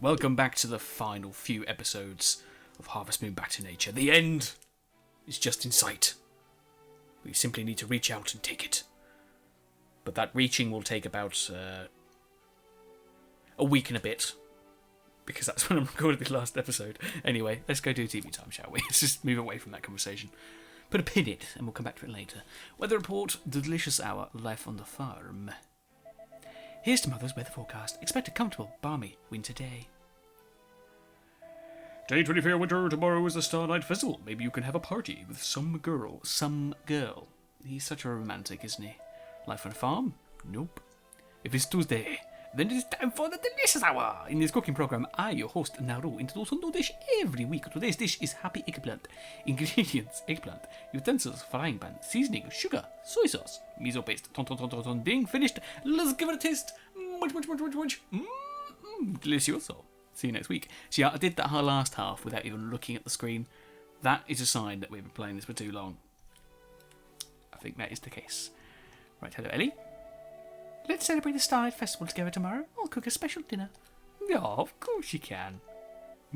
Welcome back to the final few episodes of Harvest Moon Back to Nature. The end is just in sight. We simply need to reach out and take it. But that reaching will take about a week and a bit. Because that's when I recorded the last episode. Anyway, let's go do TV time, shall we? Let's just move away from that conversation. Put a pin in it, and we'll come back to it later. Weather report, the delicious hour, life on the farm. Here's tomorrow's weather forecast. Expect a comfortable, balmy winter day. Day 24 winter, tomorrow is the Starlight Festival. Maybe you can have a party with some girl. Some girl. He's such a romantic, isn't he? Life on a farm? Nope. If it's Tuesday, then it is time for the delicious hour. In this cooking program, I, your host, Naru, introduce a new dish every week. Today's dish is happy eggplant. Ingredients: eggplant, utensils, frying pan, seasoning, sugar, soy sauce, miso paste. Ton ton ton ton ton. Being finished, let's give it a taste. Munch. Delicioso. See you next week. See, I did that last half without even looking at the screen. That is a sign that we've been playing this for too long. I think that is the case. Right, hello Ellie. Let's celebrate the Starlight Festival together tomorrow. I'll cook a special dinner. Yeah, of course you can.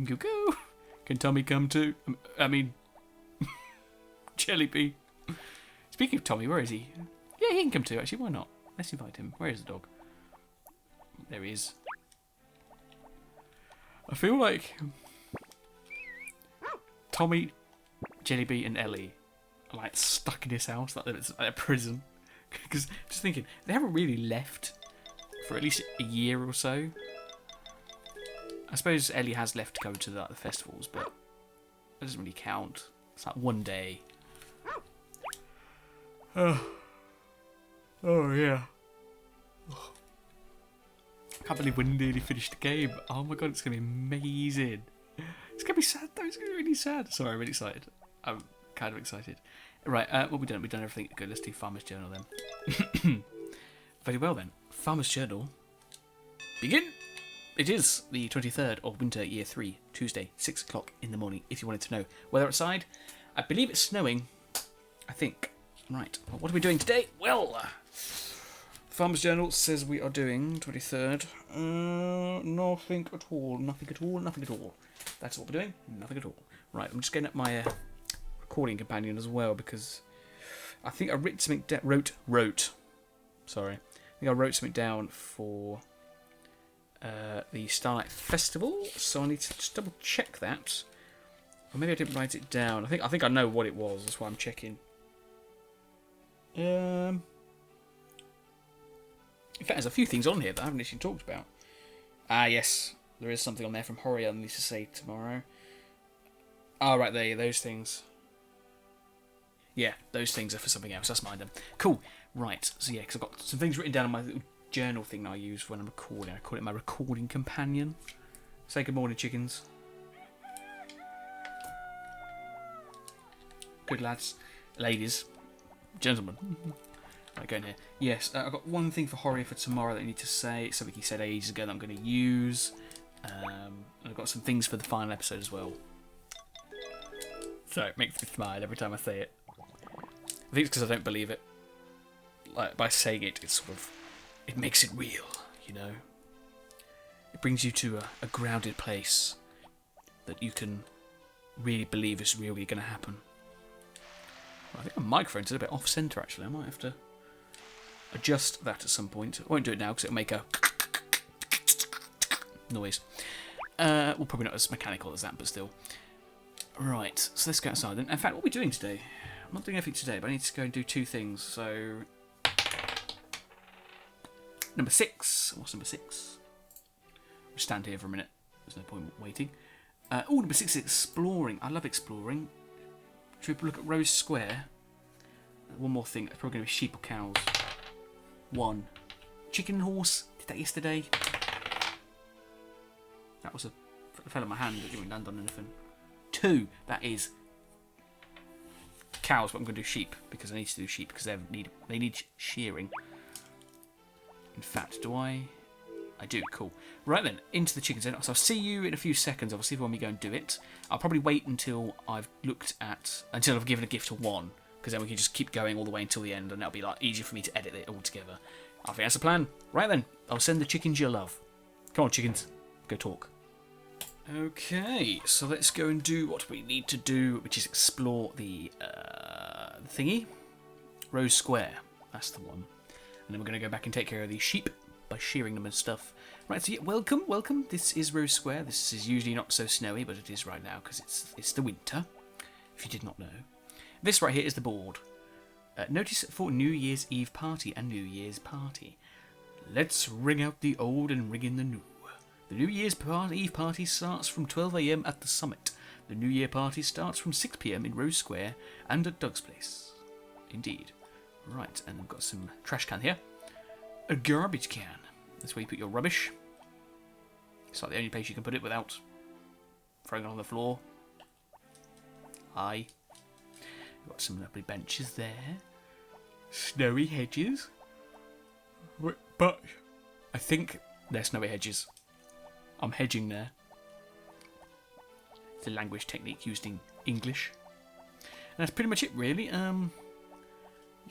Go. Can Tommy come too? I mean, Jellybean. Speaking of Tommy, where is he? Yeah, he can come too, actually. Why not? Let's invite him. Where is the dog? There he is. I feel like Tommy, Jellybean and Ellie are like stuck in this house, like it's like a prison. Because just thinking, they haven't really left for at least a year or so. I suppose Ellie has left to go to the festivals, but that doesn't really count. It's like one day. Oh yeah. Oh. I can't believe we nearly finished the game. Oh my god, it's going to be amazing. It's going to be sad though, it's going to be really sad. Sorry, I'm really excited. I'm kind of excited. Right, what have we done? We've done everything. Good, let's do Farmer's Journal then. Very well then. Farmer's Journal. Begin! It is the 23rd of winter, year 3, Tuesday, 6 o'clock in the morning, if you wanted to know. Weather outside, I believe it's snowing. I think. Right, well, what are we doing today? Well, Farmer's Journal says we are doing 23rd. Nothing at all. That's what we're doing. Nothing at all. Right, I'm just getting up my recording companion as well because I think I wrote something Sorry, I think I wrote something down for the Starlight Festival, so I need to just double check that. Or maybe I didn't write it down. I think I know what it was. That's why I'm checking. In fact, there's a few things on here that I haven't actually talked about. Ah, yes. There is something on there from Hori I need to say tomorrow. Oh, right there, those things. Yeah, those things are for something else. That's mine then. Cool. Right, so yeah, because I've got some things written down on my little journal thing that I use when I'm recording. I call it my recording companion. Say good morning, chickens. Good lads. Ladies. Gentlemen. Right, going here. Yes, I've got one thing for Hori for tomorrow that I need to say. It's something he said ages ago that I'm going to use. And I've got some things for the final episode as well. So it makes me smile every time I say it. I think it's because I don't believe it. Like, by saying it, it's sort of... It makes it real, you know? It brings you to a grounded place that you can really believe is really going to happen. I think my microphone's a bit off-centre, actually. I might have to adjust that at some point. I won't do it now because it'll make a noise. Well, probably not as mechanical as that, but still. Right, so let's go outside then. In fact, what are we doing today? I'm not doing anything today, but I need to go and do two things. So, number 6. What's number 6? I'll stand here for a minute. There's no point waiting. Number 6 is exploring. I love exploring. Should we look at Rose Square? One more thing. It's probably going to be sheep or cows. 1. Chicken and horse. Did that yesterday. That was fell on my hand. It didn't land on anything. 2. That is cows, but I'm going to do sheep because I need to do sheep because they need shearing. In fact, do I? I do. Cool. Right then, into the chickens. So I'll see you in a few seconds. Obviously, when we go and do it. I'll probably wait until I've given a gift to 1, because then we can just keep going all the way until the end, and that'll be like easier for me to edit it all together. I think that's the plan. Right then, I'll send the chickens your love. Come on, chickens, go talk. Okay, so let's go and do what we need to do, which is explore the thingy. Rose Square, that's the one. And then we're going to go back and take care of these sheep by shearing them and stuff. Right, so yeah, welcome. This is Rose Square. This is usually not so snowy, but it is right now because it's the winter, if you did not know. This right here is the board. Notice for New Year's Eve party and New Year's party. Let's ring out the old and ring in the new. The New Year's Eve party starts from 12 AM at the summit. The New Year party starts from 6 PM in Rose Square and at Doug's place. Indeed. Right, and we've got some trash can here. A garbage can. That's where you put your rubbish. It's like the only place you can put it without throwing it on the floor. Aye. We've got some lovely benches there. Snowy hedges. But I think they're snowy hedges. I'm hedging there. It's a language technique used in English. And that's pretty much it, really. You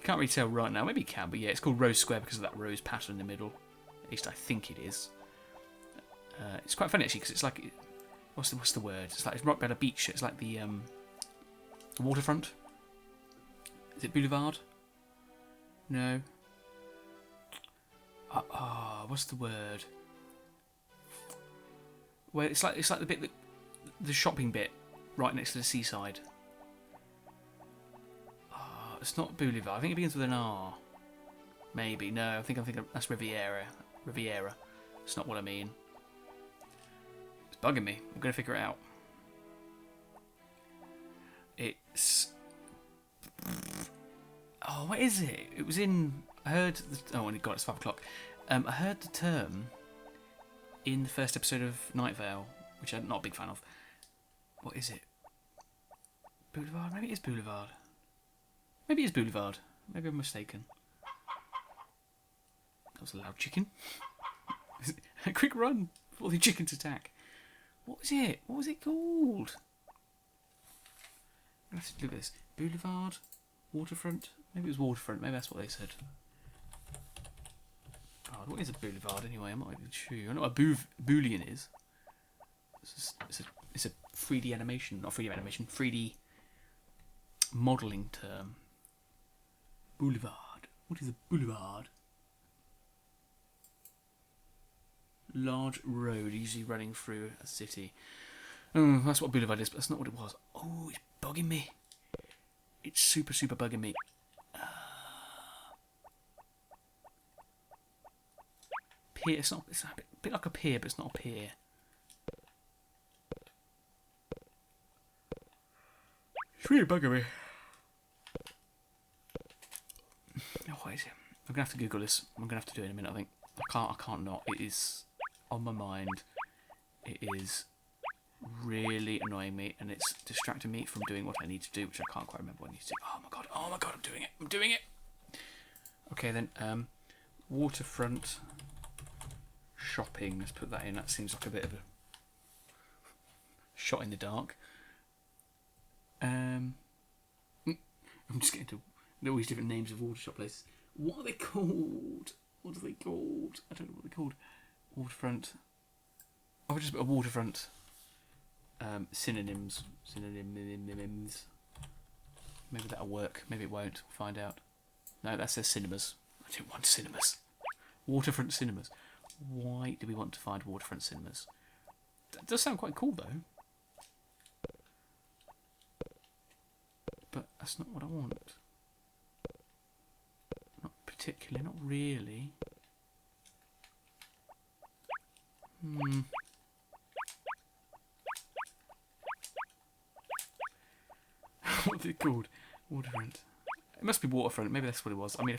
can't really tell right now. Maybe you can, but yeah, it's called Rose Square because of that rose pattern in the middle. At least I think it is. It's quite funny actually because it's like, what's the word? It's like it's right by the beach. It's like the waterfront. Is it boulevard? No. What's the word? Well, it's like the bit that, the shopping bit right next to the seaside. It's not boulevard. I think it begins with an R. Maybe. No, I think that's Riviera. Riviera. It's not what I mean. It's bugging me. I'm gonna figure it out. It's. Oh, what is it? It was in. I heard. Oh, God, it's 5 o'clock. I heard the term in the first episode of Night Vale, which I'm not a big fan of. What is it? Boulevard? Maybe it is Boulevard. Maybe it is Boulevard. Maybe I'm mistaken. That was a loud chicken. A quick run before the chickens attack. What was it? What was it called? I'm going to have to look at this. Boulevard? Waterfront? Maybe it was Waterfront. Maybe that's what they said. God, what is a boulevard anyway? I'm not even sure. I know what a boolean is. It's a 3D animation. Not 3D animation. 3D modelling term. Boulevard. What is a boulevard? Large road, usually running through a city. Oh, that's what boulevard is, but that's not what it was. Oh, it's bugging me. It's super bugging me. Pier. It's a bit like a pier, but it's not a pier. It's really bugging me. Oh, what is it? I'm gonna have to Google this. I'm gonna have to do it in a minute. I think I can't not. It is on my mind. It is really annoying me, and it's distracting me from doing what I need to do, which I can't quite remember what I need to do. Oh my god! I'm doing it. Okay then. Waterfront shopping. Let's put that in. That seems like a bit of a shot in the dark. I'm just getting to all these different names of water shop places. What are they called? What are they called? I don't know what they're called. Waterfront. I'll just put a waterfront. Synonyms. Maybe that'll work. Maybe it won't. We'll find out. No, that says cinemas. I don't want cinemas. Waterfront cinemas. Why do we want to find waterfront cinemas? That does sound quite cool though. But that's not what I want. Not particularly, not really. What's it called? Waterfront. It must be waterfront. Maybe that's what it was. I mean, I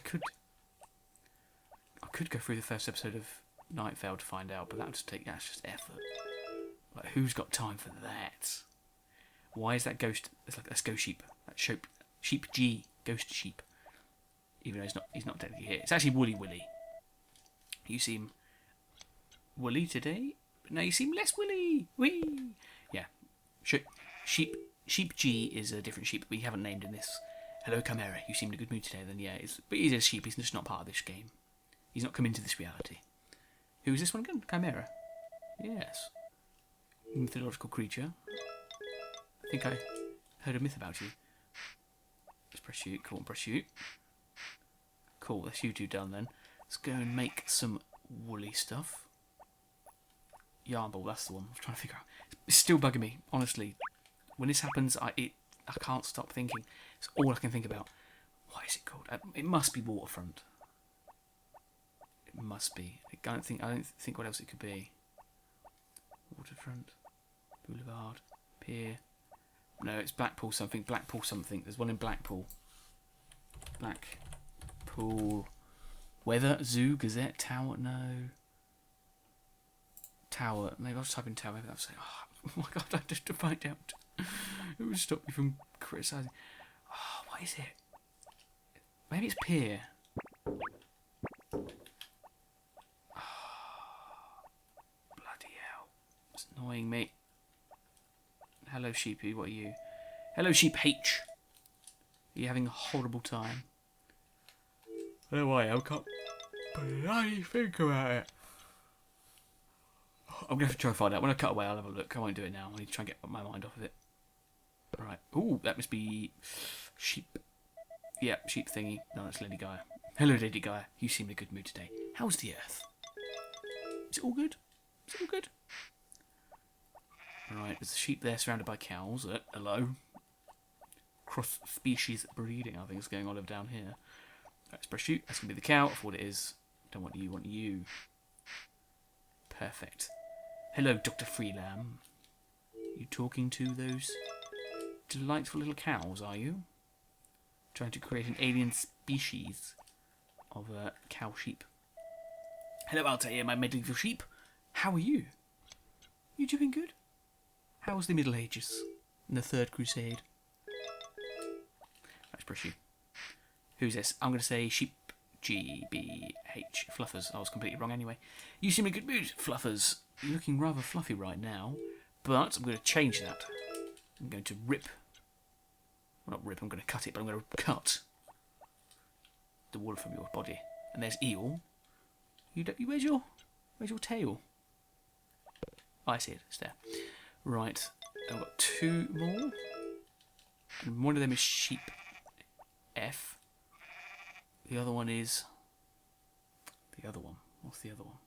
could go through the first episode of Night Vale to find out, but that's just effort. Like, who's got time for that? Why is that ghost? It's like, let's go sheep. That sheep G, ghost sheep. Even though he's not technically here. It's actually Woolly Willy. You seem woolly today, but now you seem less woolly. Whee! Yeah. Sheep G is a different sheep that we haven't named in this. Hello, Chimera. You seem in a good mood today. Then yeah, but he's a sheep. He's just not part of this game. He's not come into this reality. Who is this one again? Chimera. Yes. mythological creature. I think I heard a myth about you. Let's press shoot. Cool, press shoot. Cool, that's you two done then. Let's go and make some woolly stuff. Yarn ball, that's the one I was trying to figure out. It's still bugging me, honestly. When this happens, I can't stop thinking. It's all I can think about. What is it called? It must be waterfront. It must be. I don't think what else it could be. Waterfront, boulevard, pier. No, it's Blackpool something. Blackpool something. There's one in Blackpool. Blackpool. Weather, zoo, gazette, tower. No. Tower. Maybe I'll just type in tower. Maybe that'll say. Oh my god! I just to find out. It would stop me from criticising. Oh, what is it? Maybe it's pier. Oh, bloody hell! It's annoying me. Hello, sheepy. What are you? Hello, sheep H. Are you having a horrible time? No way. I can't bloody think about it. I'm going to have to try and find out. When I cut away, I'll have a look. I won't do it now. I need to try and get my mind off of it. Right. Ooh, that must be sheep. Yeah, sheep thingy. No, that's Lady Gaia. Hello, Lady Gaia. You seem in a good mood today. How's the earth? Is it all good? Is it all good? Right, there's a sheep there surrounded by cows. Hello. Cross-species breeding, I think, is going on over down here. Let's press shoot. That's going to be the cow. For what it is. Don't want you, want you. Perfect. Hello, Dr. Freelam. You talking to those delightful little cows, are you? Trying to create an alien species of cow sheep. Hello, Altair, my medieval sheep. How are you? You doing good? How was the Middle Ages and the Third Crusade? Let's press you. Who's this? I'm going to say sheep. GBH. Fluffers. I was completely wrong anyway. You seem in a good mood, Fluffers. You're looking rather fluffy right now, but I'm going to change that. I'm going to rip. Well, not rip, I'm going to cut it, but I'm going to cut the wool from your body. And there's Eel. Where's your tail? Oh, I see it. It's there. Right. I've got two more. And one of them is sheep F. The other one is... The other one. What's the other one?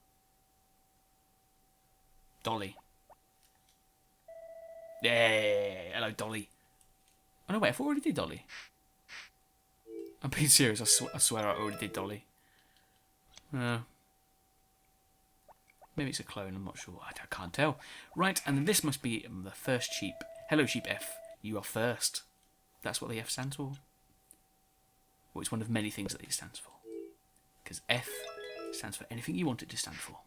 Dolly. Yeah, hello, Dolly. Oh, no, wait, I thought I already did Dolly. I'm being serious, I swear I already did Dolly. Maybe it's a clone, I'm not sure. I can't tell. Right, and then this must be the first sheep. Hello, sheep F. You are first. That's what the F stands for. Well, it's one of many things that it stands for. Because F stands for anything you want it to stand for.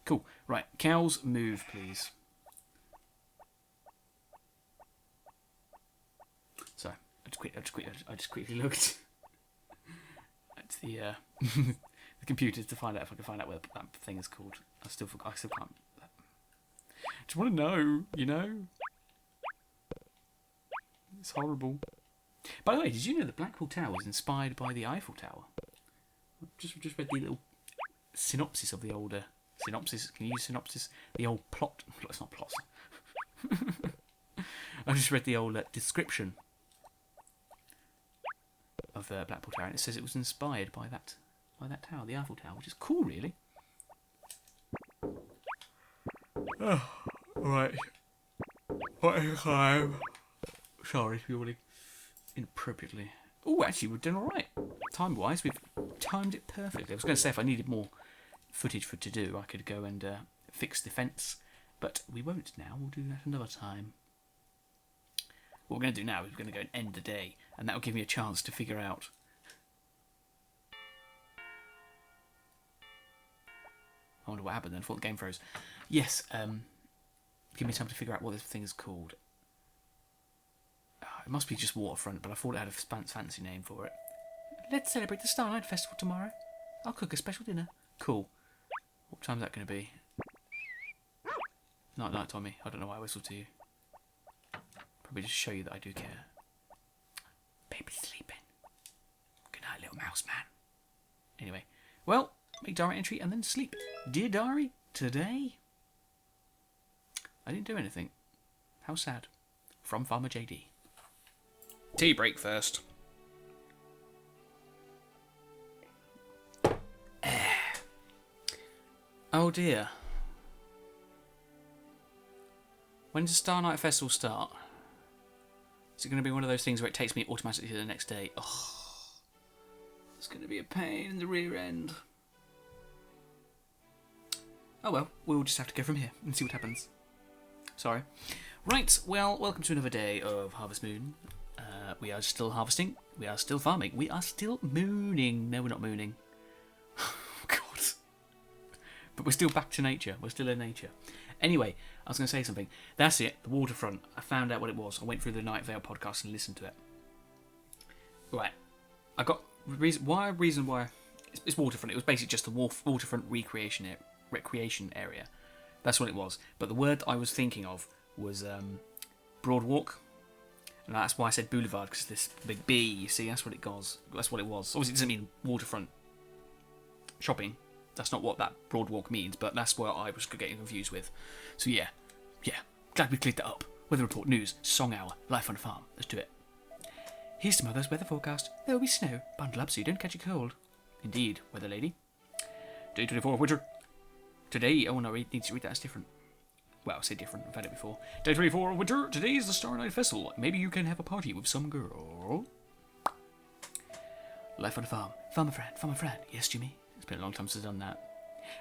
Cool. Right, cows, move, please. Sorry, I just quickly looked at the the computers to find out if I can find out what that thing is called. I still can't. I just want to know, you know. It's horrible. By the way, did you know that Blackpool Tower is inspired by the Eiffel Tower? I've just read the little synopsis of the older synopsis. Can you use synopsis? The old plot. It's not plot. I just read the old description of Blackpool Tower, and it says it was inspired by that tower, the Eiffel Tower, which is cool, really. Oh, right. What is time? Sorry, yawning inappropriately. Oh, actually, we're doing all right. Time-wise, we've timed it perfectly. I was going to say if I needed more footage to do, I could go and fix the fence, but we won't now. We'll do that another time. What we're going to do now is we're going to go and end the day, and that will give me a chance to figure out. I wonder what happened then. I thought the game froze. Yes, give me time to figure out what this thing is called. It must be just Waterfront, but I thought it had a fancy name for it. Let's celebrate the Starlight Festival tomorrow. I'll cook a special dinner. Cool. What time's that going to be? Night, Tommy. I don't know why I whistled to you. Probably just show you that I do care. Baby's sleeping. Good night, little mouse man. Anyway, well, make diary entry and then sleep. Dear diary, today I didn't do anything. How sad. From Farmer JD. Tea break first. Oh dear. When does the Star Night Festival start? Is it going to be one of those things where it takes me automatically to the next day? Oh, it's going to be a pain in the rear end. Oh well, we'll just have to go from here and see what happens. Sorry. Right, well, welcome to another day of Harvest Moon. We are still harvesting. We are still farming. We are still mooning. No, we're not mooning. God. But we're still back to nature. We're still in nature. Anyway, I was going to say something. That's it, the waterfront. I found out what it was. I went through the Night Vale podcast and listened to it. Right. I got reason why it's waterfront. It was basically just the waterfront recreation area. That's what it was. But the word I was thinking of was Broadwalk. And that's why I said boulevard, because this big B, you see, that's what it was. That's what it was. Obviously, it doesn't mean waterfront shopping. That's not what that Broadwalk means, but that's what I was getting confused with. So yeah. Glad we cleared that up. Weather report, news, song hour, life on a farm. Let's do it. Here's tomorrow's weather forecast. There will be snow. Bundle up so you don't catch a cold. Indeed, weather lady. Day 24 of winter. Today, oh no, I need to read that as different. Well, I say different, I've had it before. Day 24 of winter. Today is the Star Night Festival. Maybe you can have a party with some girl. Life on a farm. Farmer friend. Yes, Jimmy. It's been a long time since I've done that.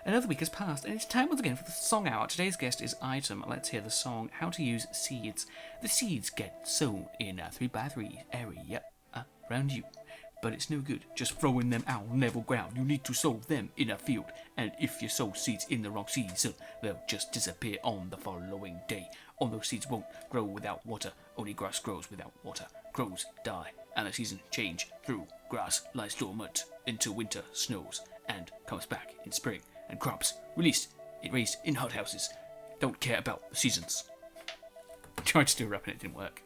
Another week has passed, and it's time once again for the song hour. Today's guest is Item. Let's hear the song, How to Use Seeds. The seeds get sown in a 3x3 area around you. But it's no good just throwing them out on level ground. You need to sow them in a field. And if you sow seeds in the wrong season, they'll just disappear on the following day. All those seeds won't grow without water. Only grass grows without water. Crows die, and the season change through. Grass lies dormant until winter snows and comes back in spring. And crops raised in hothouses don't care about the seasons. I tried to do a rap and it didn't work.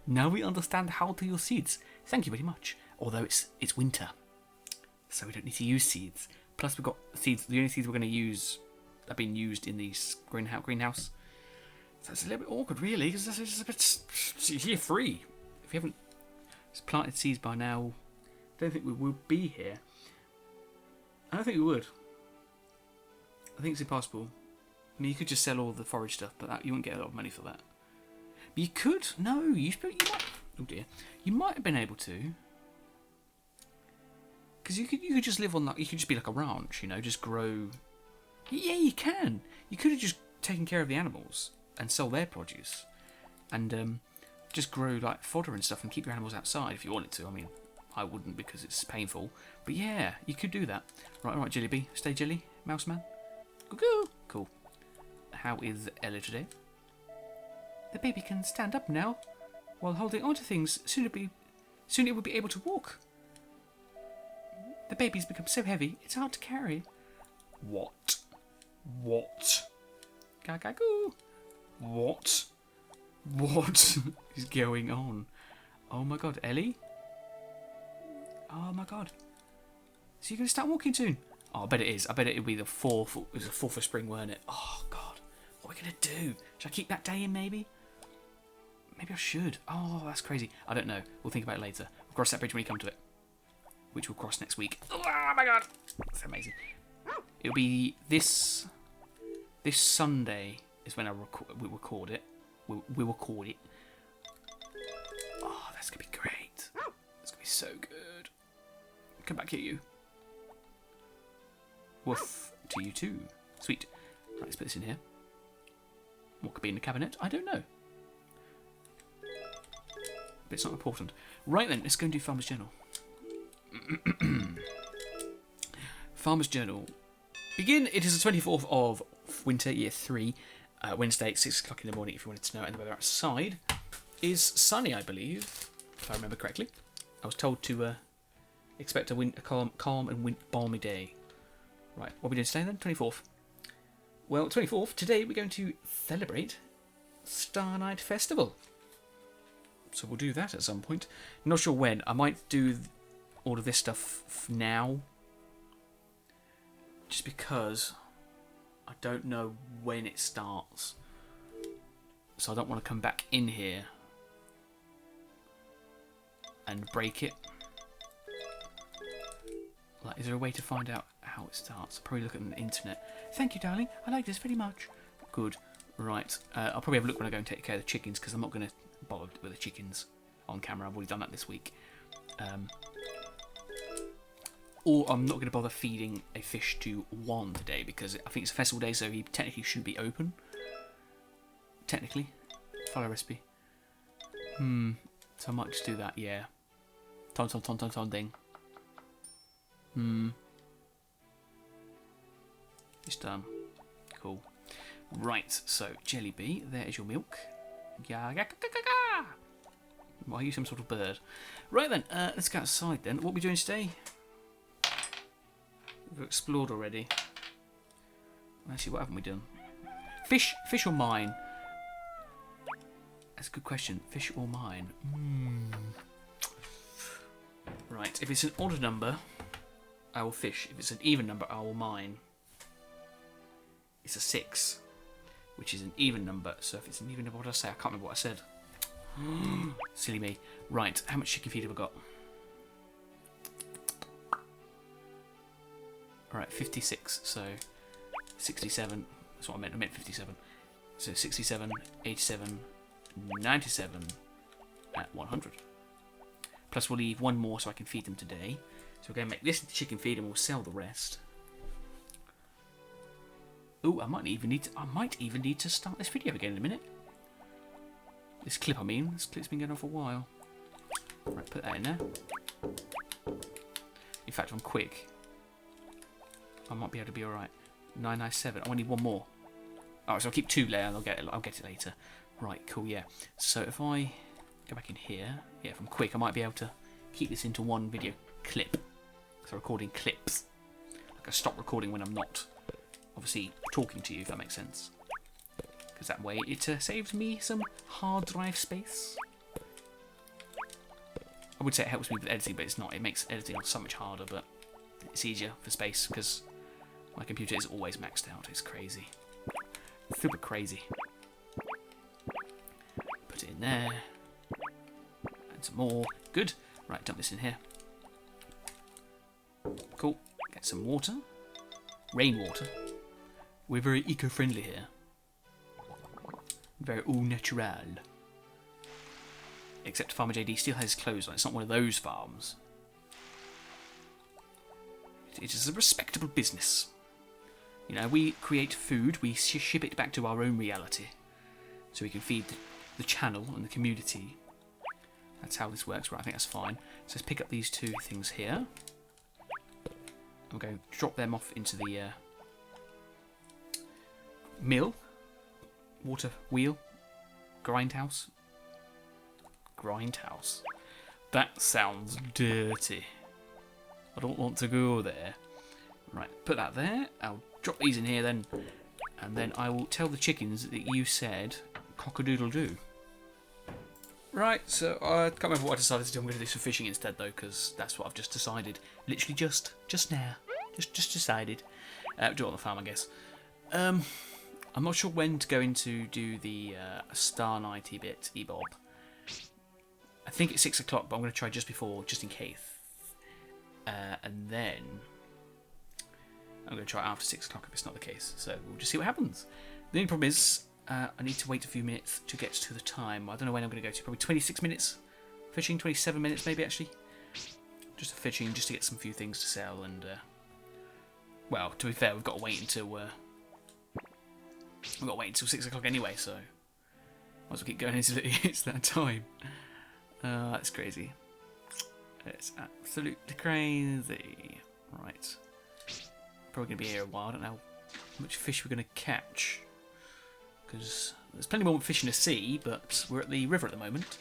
Now we understand how to use seeds. Thank you very much. Although it's winter, so we don't need to use seeds. Plus we've got seeds. The only seeds we're going to use have been used in the greenhouse. So it's a little bit awkward, really, because it's a bit year 3. If you haven't planted seeds by now, I don't think we will be here. I don't think we would. I think it's impossible. I mean, you could just sell all the forage stuff, but you wouldn't get a lot of money for that. But you could. No, you might. Oh dear. You might have been able to. Because you could just live on that. You could just be like a ranch, just grow. Yeah, you can. You could have just taken care of the animals and sell their produce, and just grow like fodder and stuff and keep your animals outside if you wanted to. I mean, I wouldn't because it's painful. But yeah, you could do that. Right, Jillybee. Stay Jilly, Mouse Man. Cuckoo. Cool. How is Ella today? The baby can stand up now, while holding onto things. Soon it will be able to walk. The baby's become so heavy, it's hard to carry. What? Gagagoo. What is going on? Oh my god, Ellie? Oh my god. So you're going to start walking soon? Oh, I bet it is. I bet it'll be the 4th. It was the 4th of spring, weren't it? Oh god. What are we going to do? Should I keep that day in, maybe? Maybe I should. Oh, that's crazy. I don't know. We'll think about it later. We'll cross that bridge when we come to it. Which we'll cross next week. Oh my god. That's amazing. It'll be this Sunday is when we record it. We'll record it. Oh, that's going to be great. That's going to be so good. Come back here, you. Woof to you too. Sweet. Right, let's put this in here. What could be in the cabinet? I don't know. But it's not important. Right then, let's go and do Farmer's Journal. Farmer's Journal. Begin. It is the 24th of winter, year 3. Wednesday, 6 o'clock in the morning, if you wanted to know. And the weather outside is sunny, I believe, if I remember correctly. I was told to expect a calm and balmy day. Right, what are we doing today then? 24th. Well, 24th, today we're going to celebrate Star Night Festival. So we'll do that at some point. Not sure when. I might do all of this stuff now. Just because I don't know when it starts. So I don't want to come back in here and break it. Like, is there a way to find out how it starts? I'll probably look at the internet. Thank you, darling. I like this very much. Good. Right. I'll probably have a look when I go and take care of the chickens, because I'm not going to bother with the chickens on camera. I've already done that this week. Or I'm not going to bother feeding a fish to Juan today, because I think it's a festival day, so he technically shouldn't be open. Technically. Follow recipe. So I might just do that, yeah. Ton ding. It's done. Cool. Right, so Jelly Bee, there is your milk. Why are you some sort of bird? Right then, let's go outside then. What are we doing today? We've explored already. Actually, what haven't we done? Fish or mine? That's a good question. Fish or mine? Right, if it's an odd number, I will fish. If it's an even number, I will mine. It's a 6, which is an even number. So if it's an even number, what did I say? I can't remember what I said. Silly me. Right, how much chicken feed have I got? Alright, 56, so 67. That's what I meant. I meant 57. So 67, 87, 97 at 100. Plus we'll leave one more so I can feed them today. So we're going to make this chicken feed and we'll sell the rest. Ooh, I might even need to start this video again in a minute. This clip, I mean. This clip's been going on for a while. Right, put that in there. In fact, if I'm quick, I might be able to be alright. 997. I only need one more. Alright, so I'll keep 2 there and I'll get it later. Right, cool, yeah. So if I go back in here, yeah, if I'm quick, I might be able to keep this into one video clip. So recording clips. Like I stop recording when I'm not obviously talking to you, if that makes sense. Because that way it saves me some hard drive space. I would say it helps me with editing, but it's not. It makes editing so much harder, but it's easier for space because my computer is always maxed out. It's crazy. Super crazy. Put it in there. Add some more. Good. Right, dump this in here. Cool. Get some water. Rainwater. We're very eco-friendly here. Very au natural. Except Farmer JD still has his clothes on. It's not one of those farms. It is a respectable business. You know, we create food, we ship it back to our own reality. So we can feed the channel and the community. That's how this works. Right, I think that's fine. So let's pick up these 2 things here. I'm going to drop them off into the mill. Water wheel. Grindhouse. Grindhouse. That sounds dirty. I don't want to go there. Right, put that there. I'll drop these in here then. And then I will tell the chickens that you said cock-a-doodle-doo. Right, so I can't remember what I decided to do. I'm going to do some fishing instead though, because that's what I've just decided. Literally just now. Just decided. Do it on the farm, I guess. I'm not sure when to go in to do the Star Nighty bit, Ebob. I think it's 6 o'clock, but I'm going to try just before, just in case. And then I'm going to try after 6 o'clock if it's not the case. So we'll just see what happens. The only problem is I need to wait a few minutes to get to the time. I don't know when I'm going to go to. Probably 26 minutes fishing, 27 minutes maybe actually. Just fishing, just to get some few things to sell. And well, to be fair, we've got to wait until 6 o'clock anyway. So might as well keep going until it's that time. That's crazy. It's absolutely crazy. Right. Probably going to be here a while. I don't know how much fish we're going to catch. Because there's plenty more fish in the sea, but we're at the river at the moment.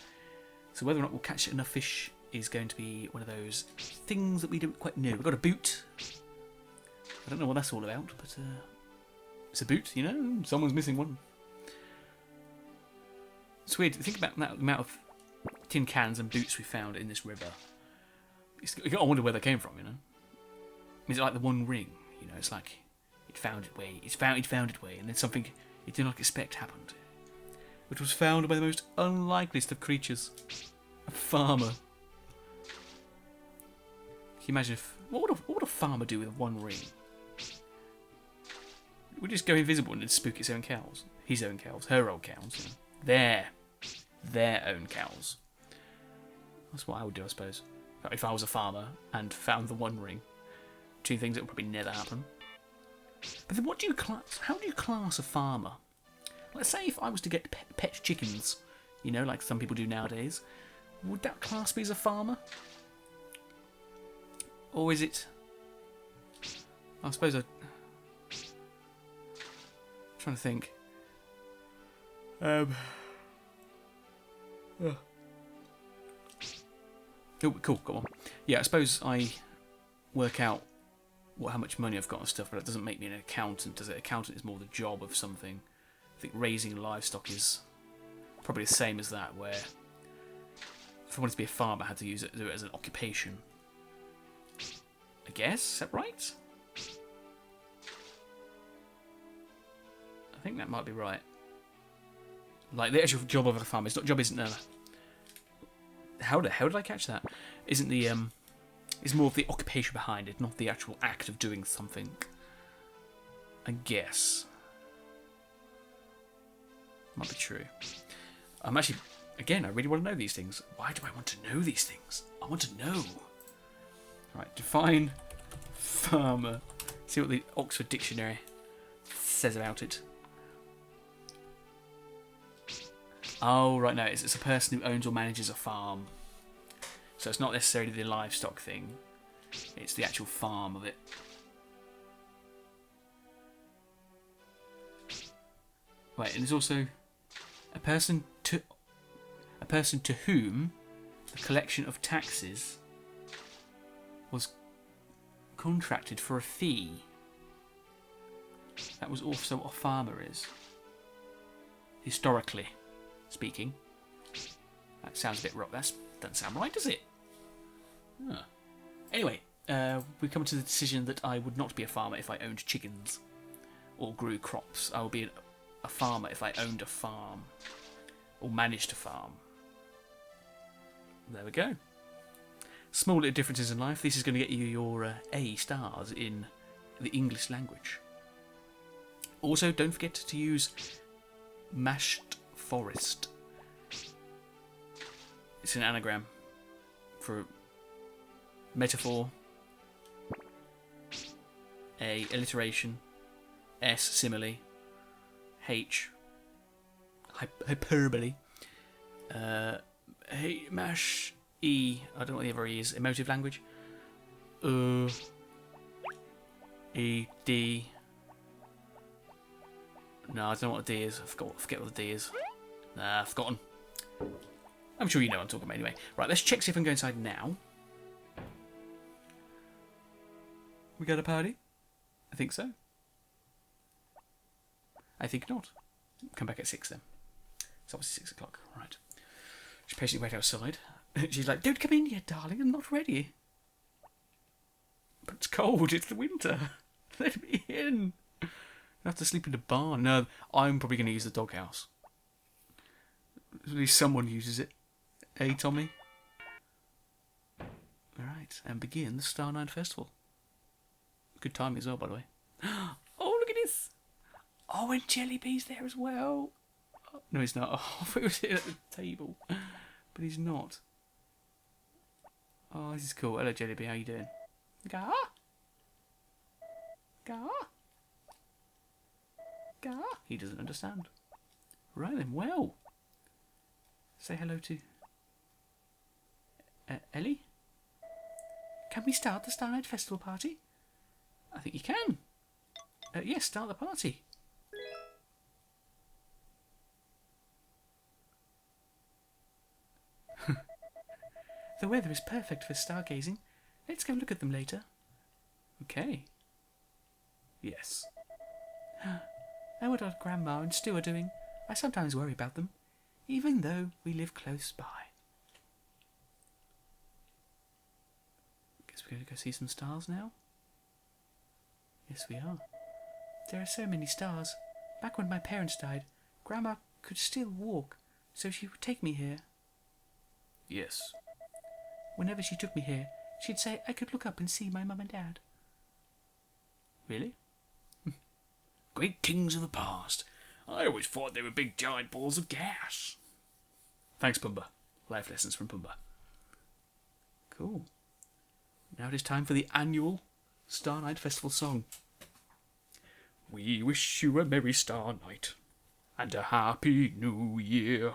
So whether or not we'll catch enough fish is going to be one of those things that we don't quite know. We've got a boot. I don't know what that's all about, but it's a boot, you know? Someone's missing one. It's weird to think about that amount of tin cans and boots we found in this river. I wonder where they came from, you know? Is it like the One Ring? You know, it's like it found its way. It found its way, and then something it did not expect happened. Which was found by the most unlikeliest of creatures. A farmer. Can you imagine if... What would a farmer do with one ring? Would just go invisible and then spook its own cows. His own cows. Her own cows. You know. Their own cows. That's what I would do, I suppose. If I was a farmer and found the One Ring. Two things that would probably never happen. But then what do you class... How do you class a farmer? Let's say if I was to get pet chickens, you know, like some people do nowadays, would that class me as a farmer? Or is it... I suppose I'm trying to think. Oh, cool, go on. Yeah, I suppose I work out how much money I've got and stuff, but it doesn't make me an accountant, does it? Accountant is more the job of something. I think raising livestock is probably the same as that, where if I wanted to be a farmer, I had to do it as an occupation. I guess, is that right? I think that might be right. Like the actual job of a farmer, job isn't how did I catch that? Isn't the is more of the occupation behind it, not the actual act of doing something. I guess. Might be true. I'm actually, again, I really want to know these things. Why do I want to know these things? I want to know. Right, define farmer. See what the Oxford Dictionary says about it. Oh, right, no, it's a person who owns or manages a farm. So it's not necessarily the livestock thing. It's the actual farm of it. Right, and there's also a person to whom the collection of taxes was contracted for a fee. That was also what a farmer is. Historically speaking. That sounds a bit rough. That doesn't sound right, does it? Huh. Anyway, we come to the decision that I would not be a farmer if I owned chickens or grew crops. I would be a farmer if I owned a farm or managed a farm. There we go. Small little differences in life. This is going to get you your A stars in the English language. Also, don't forget to use mashed forest. It's an anagram for metaphor, A alliteration, S simile, H hyperbole, mash E. I don't know what the other E is. Emotive language. E D. No, I don't know what a D is. I forget what the D is. Nah, I've forgotten. I'm sure you know what I'm talking about anyway. Right, let's check see if I can go inside now. We got a party? I think so. I think not. Come back at 6 then. It's obviously 6 o'clock. Right. She patiently wait outside. She's like, don't come in yet, darling. I'm not ready. But it's cold. It's the winter. Let me in. I have to sleep in the barn. No, I'm probably going to use the doghouse. At least someone uses it. Hey, Tommy. Alright, and begin the Star Night Festival. Good timing as well, by the way. Oh, look at this! Oh, and Jellybee's there as well. Oh, no, he's not. Oh, I thought he was sitting at the table. But he's not. Oh, this is cool. Hello, Jellybee. How you doing? Gah! Gah! Gah! He doesn't understand. Right then, well. Say hello to Ellie. Can we start the Starlight Festival party? I think you can. Yes, start the party. The weather is perfect for stargazing. Let's go look at them later. Okay. Yes. Oh, what our Grandma and Stu are doing. I sometimes worry about them, even though we live close by. Guess we're going to go see some stars now? Yes, we are. There are so many stars. Back when my parents died, Grandma could still walk, so she would take me here. Yes. Whenever she took me here, she'd say I could look up and see my mum and dad. Really? Great kings of the past. I always thought they were big giant balls of gas. Thanks, Pumbaa. Life lessons from Pumbaa. Cool. Now it is time for the annual Star Night Festival song. We wish you a merry Star Night and a happy new year.